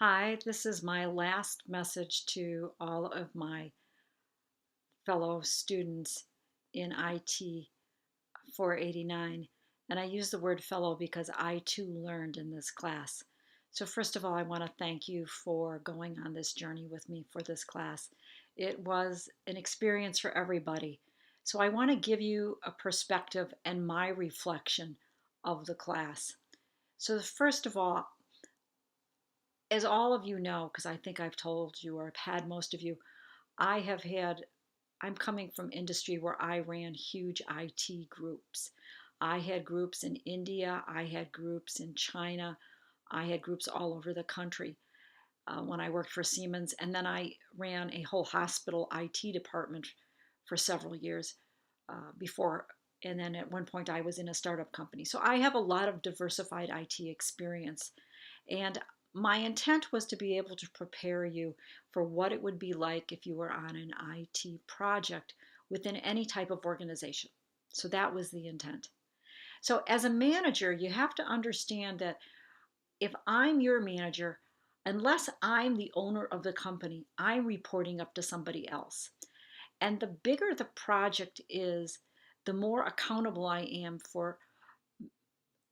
Hi, this is my last message to all of my fellow students in IT 489. And I use the word fellow because I too learned in this class. So, first of all, I want to thank you for going on this journey with me for this class. It was an experience for everybody. So, I want to give you a perspective and my reflection of the class. So, first of all, as all of you know, because I think I've told you or I've had most of you, I have had, I'm coming from industry where I ran huge IT groups. I had groups in India, I had groups in China, I had groups all over the country when I worked for Siemens. And then I ran a whole hospital IT department for several years before. And then at one point, I was in a startup company. So I have a lot of diversified IT experience. And my intent was to be able to prepare you for what it would be like if you were on an IT project within any type of organization. So that was the intent. So, as a manager, you have to understand that if I'm your manager, unless I'm the owner of the company, I'm reporting up to somebody else. And the bigger the project is, the more accountable I am for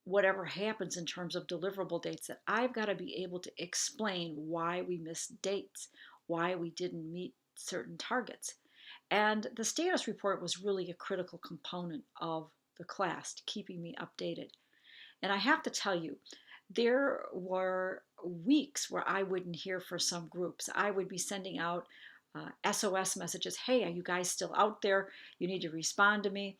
whatever happens in terms of deliverable dates, that I've got to be able to explain why we missed dates, why we didn't meet certain targets. And the status report was really a critical component of the class to keeping me updated. And I have to tell you, there were weeks where I wouldn't hear for some groups. I would be sending out SOS messages. Hey, are you guys still out there? You need to respond to me.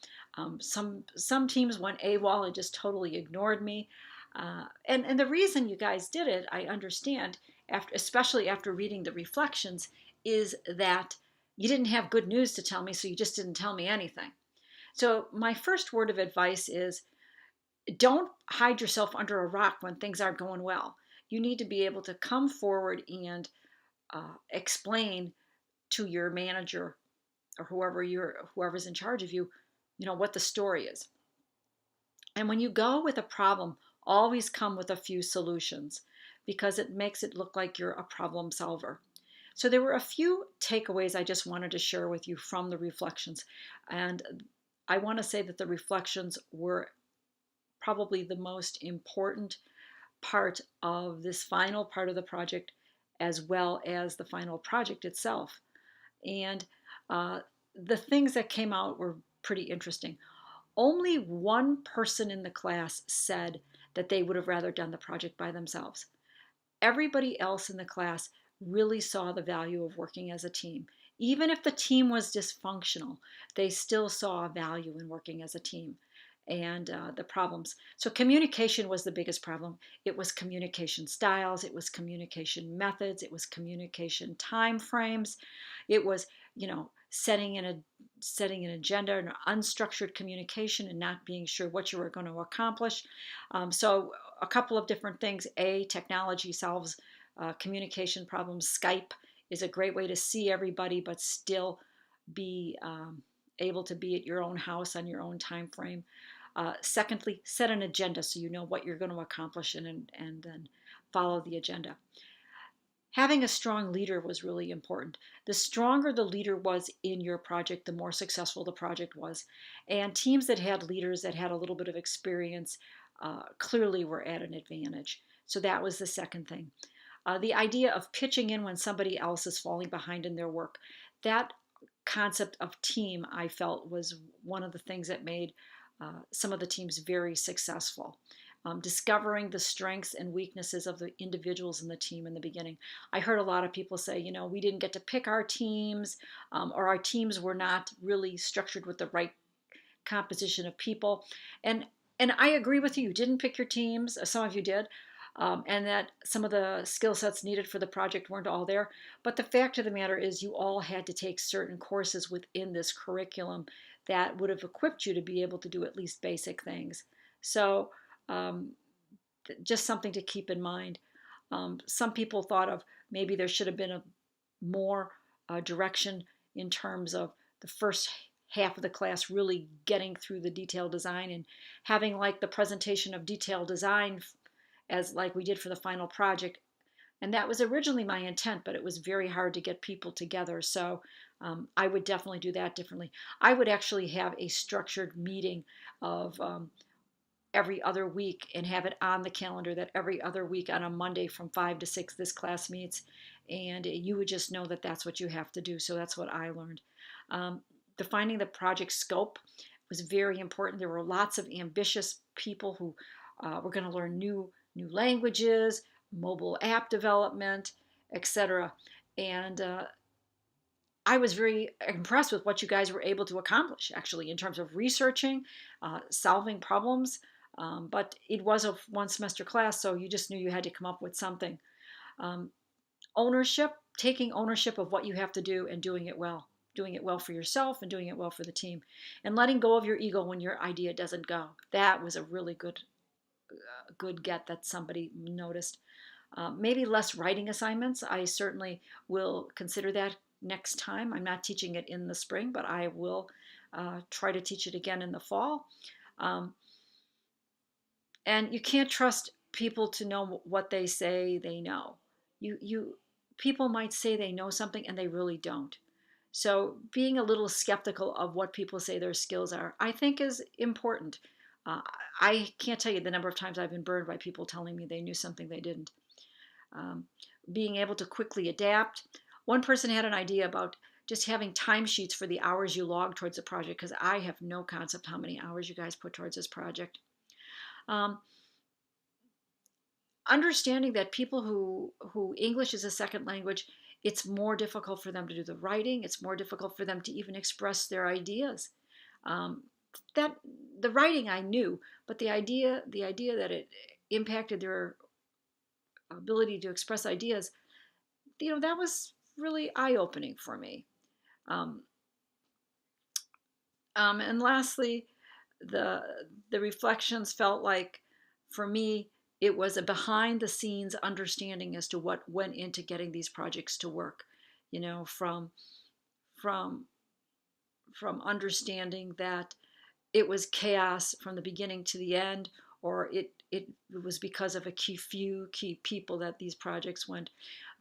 Some teams went AWOL and just totally ignored me. And the reason you guys did it, I understand, after especially after reading the reflections, is that you didn't have good news to tell me, so you just didn't tell me anything. So my first word of advice is don't hide yourself under a rock when things aren't going well. You need to be able to come forward and explain to your manager or whoever's in charge of you, what the story is. And when you go with a problem, always come with a few solutions because it makes it look like you're a problem solver. So there were a few takeaways I just wanted to share with you from the reflections. And I want to say that the reflections were probably the most important part of this final part of the project, as well as the final project itself. And uh, the things that came out were pretty interesting. Only one person in the class said that they would have rather done the project by themselves. Everybody else in the class really saw the value of working as a team. Even if the team was dysfunctional, they still saw a value in working as a team and the problems. So, communication was the biggest problem. It was communication styles, it was communication methods, it was communication time frames, it was, setting an agenda and unstructured communication and not being sure what you were going to accomplish. So, a couple of different things. Technology solves communication problems. Skype is a great way to see everybody, but still be able to be at your own house on your own time frame. Secondly, set an agenda so you know what you're going to accomplish and then follow the agenda. Having a strong leader was really important. The stronger the leader was in your project, the more successful the project was. And teams that had leaders that had a little bit of experience clearly were at an advantage. So that was the second thing. The idea of pitching in when somebody else is falling behind in their work. That concept of team, I felt, was one of the things that made some of the teams very successful. Discovering the strengths and weaknesses of the individuals in the team in the beginning. I heard a lot of people say, we didn't get to pick our teams, or our teams were not really structured with the right composition of people. And and I agree with you. You didn't pick your teams. Some of you did. And that some of the skill sets needed for the project weren't all there. But the fact of the matter is, you all had to take certain courses within this curriculum that would have equipped you to be able to do at least basic things. So, um, just something to keep in mind. Some people thought of maybe there should have been a more direction in terms of the first half of the class really getting through the detailed design and having like the presentation of detailed design as like we did for the final project And that was originally my intent, but it was very hard to get people together. So I would definitely do that differently. I would actually have a structured meeting of every other week and have it on the calendar that every other week on a Monday from 5 to 6 this class meets, and you would just know that that's what you have to do. So that's what I learned. um, Defining the project scope was very important. There were lots of ambitious people who were going to learn new languages, mobile app development, etc. And I was very impressed with what you guys were able to accomplish, actually, in terms of researching, solving problems. But it was a one semester class, so you just knew you had to come up with something. Um, Ownership, taking ownership of what you have to do and doing it well for yourself and doing it well for the team, and letting go of your ego when your idea doesn't go. That was a really good get that somebody noticed. Maybe less writing assignments. I certainly will consider that next time. I'm not teaching it in the spring, but I will try to teach it again in the fall. Um, and you can't trust people to know what they say they know. You people might say they know something and they really don't. So being a little skeptical of what people say their skills are, I think, is important. Uh, I can't tell you the number of times I've been burned by people telling me they knew something they didn't. um, Being able to quickly adapt. One person had an idea about just having timesheets for the hours you log towards the project, because I have no concept how many hours you guys put towards this project. Um, Understanding that people who English is a second language, it's more difficult for them to do the writing. It's more difficult for them to even express their ideas. Um, that the writing I knew, but the idea that it impacted their ability to express ideas, that was really eye opening for me. Um, and lastly, the the reflections felt like, for me, it was a behind the scenes understanding as to what went into getting these projects to work. From from understanding that it was chaos from the beginning to the end, or it was because of a few key people that these projects went.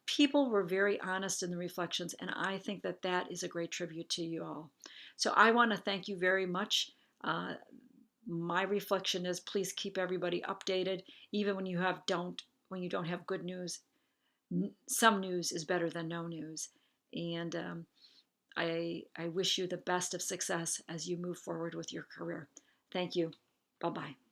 People were very honest in the reflections, and I think that that is a great tribute to you all. So I want to thank you very much. Uh, my reflection is, please keep everybody updated, even when you don't have good news. Some news is better than no news, and I wish you the best of success as you move forward with your career. Thank you. Bye bye.